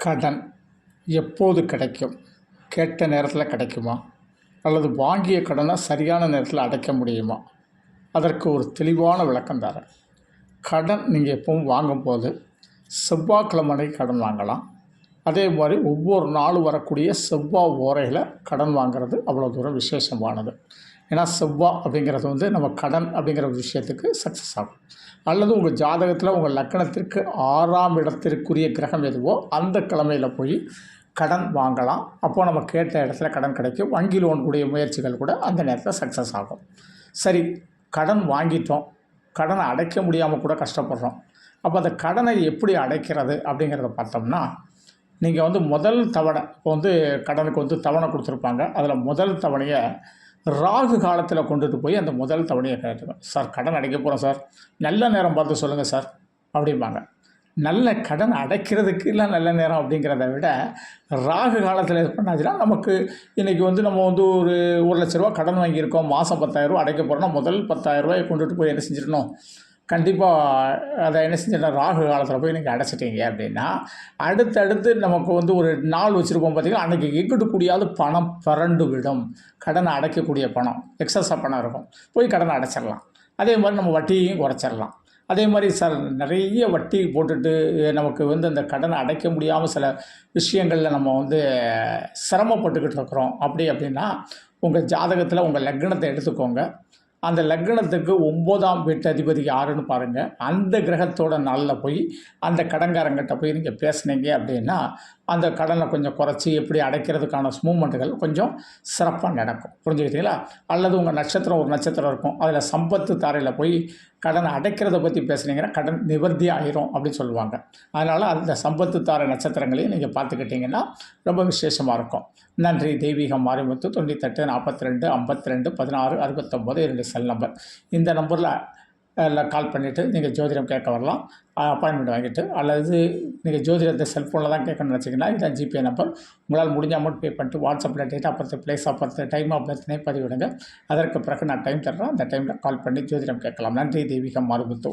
கடன் எப்போது கிடைக்கும்? கேட்ட நேரத்தில் கிடைக்குமா? அல்லது வாங்கிய கடனை சரியான நேரத்தில் அடைக்க முடியுமா? அதற்கு ஒரு தெளிவான விளக்கம் தரேன். கடன் நீங்கள் எப்பவும் வாங்கும்போது செவ்வாய்க்கிழமை அன்னைக்கு கடன் வாங்கலாம். அதே மாதிரி ஒவ்வொரு நாளும் வரக்கூடிய செவ்வாய் ஓரையில் கடன் வாங்குறது அவ்வளோ தூரம் விசேஷமானது. ஏன்னா செவ்வாய் அப்படிங்கிறது நம்ம கடன் அப்படிங்கிற ஒரு விஷயத்துக்கு சக்ஸஸ் ஆகும். அல்லது உங்கள் ஜாதகத்தில் உங்கள் லக்கணத்திற்கு 6ஆம் இடத்திற்குரிய கிரகம் எதுவோ அந்த கிழமையில் போய் கடன் வாங்கலாம். அப்போது நம்ம கேட்ட இடத்துல கடன் கிடைக்கும். வங்கி லோன் கூடிய முயற்சிகள் கூட அந்த நேரத்தில் சக்ஸஸ் ஆகும். சரி, கடன் வாங்கிட்டோம், கடனை அடைக்க முடியாமல் கூட கஷ்டப்படுறோம். அப்போ அந்த கடனை எப்படி அடைக்கிறது அப்படிங்கிறத பார்த்தோம்னா, நீங்கள் முதல் தவணை இப்போ கடனுக்கு தவணை கொடுத்துருப்பாங்க. அதில் முதல் தவணையை ராகு காலத்தில் கொண்டுட்டு போய் அந்த முதல் தவணையை கேட்டுருவேன். சார், கடன் அடைக்க போகிறோம் சார், நல்ல நேரம் பார்த்து சொல்லுங்கள் சார் அப்படிம்பாங்க. நல்ல கடன் அடைக்கிறதுக்கு இல்லை நல்ல நேரம் அப்படிங்கிறத விட ராகு காலத்தில் இது பண்ணாச்சுன்னா நமக்கு இன்றைக்கி நம்ம ஒரு 1,00,000 ரூபா கடன் வாங்கியிருக்கோம், மாதம் 10,000 ரூபா அடைக்க போகிறோம்னா முதல் 10,000 ரூபாயை கொண்டுட்டு போய் என்ன செஞ்சிடணும், கண்டிப்பாக அதை என்ன செஞ்சிடணும், ராகு காலத்தில் போய் நீங்கள் அடைச்சிட்டீங்க அப்படின்னா அடுத்தடுத்து நமக்கு ஒரு நாள் வச்சுருப்போம். பார்த்திங்கன்னா அன்றைக்கி எங்கிட்டு கூடியாவது பணம் பரண்டு விடும். கடனை அடைக்கக்கூடிய பணம் எக்ஸஸாக பணம் இருக்கும், போய் கடனை அடைச்சிடலாம். அதே மாதிரி நம்ம வட்டியையும் குறைச்சிடலாம். அதே மாதிரி சார், நிறைய வட்டி போட்டுட்டு நமக்கு அந்த கடனை அடைக்க முடியாமல் சில விஷயங்களில் நம்ம சிரமப்பட்டுக்கிட்டு இருக்கிறோம். அப்படின்னா உங்கள் ஜாதகத்தில் உங்கள் லக்னத்தை எடுத்துக்கோங்க. அந்த லக்னத்துக்கு 9ஆம் வீட்டு அதிபதி யாருன்னு பாருங்கள். அந்த கிரகத்தோட நாளில் போய் அந்த கடன்காரங்கிட்ட போய் நீங்கள் பேசுனீங்க அப்படின்னா அந்த கடனை கொஞ்சம் குறைச்சி எப்படி அடைக்கிறதுக்கான மூமெண்ட்டுகள் கொஞ்சம் சிறப்பாக நடக்கும். புரிஞ்சுக்கிட்டீங்களா? அல்லது உங்கள் நட்சத்திரம் ஒரு நட்சத்திரம் இருக்கும், அதில் சம்பத்து தாரையில் போய் கடனை அடைக்கிறத பற்றி பேசுனீங்கன்னா கடன் நிவர்த்தி ஆயிரும் அப்படின்னு சொல்லுவாங்க. அதனால் அந்த சம்பத்து தாரை நட்சத்திரங்களையும் நீங்கள் பார்த்துக்கிட்டிங்கன்னா ரொம்ப விசேஷமாக இருக்கும். நன்றி. தெய்வீகம் மாரிமுத்து. 98 42 52 16 69 2 cell number. இந்த நம்பரில் கால் பண்ணிவிட்டு நீங்கள் ஜோதிடம் கேட்க வரலாம். அப்பாயின்மெண்ட் வாங்கிட்டு, அல்லது நீங்கள் ஜோதிடத்தை செல்ஃபோனில் தான் கேட்கணும்னு வச்சிங்கன்னா இதான் ஜிபே நம்பர். உங்களால் முடிஞ்ச அமௌண்ட் பே பண்ணிட்டு வாட்ஸ்அப்பில் date of birth, place of birth, time of பர்த்னே பதிவிடுங்க. அதற்கு பிறகு நான் டைம் தர்றேன். அந்த டைமில் கால் பண்ணி ஜோதிடம் கேட்கலாம். நன்றி. தெய்வீகம் மாரிமுத்து.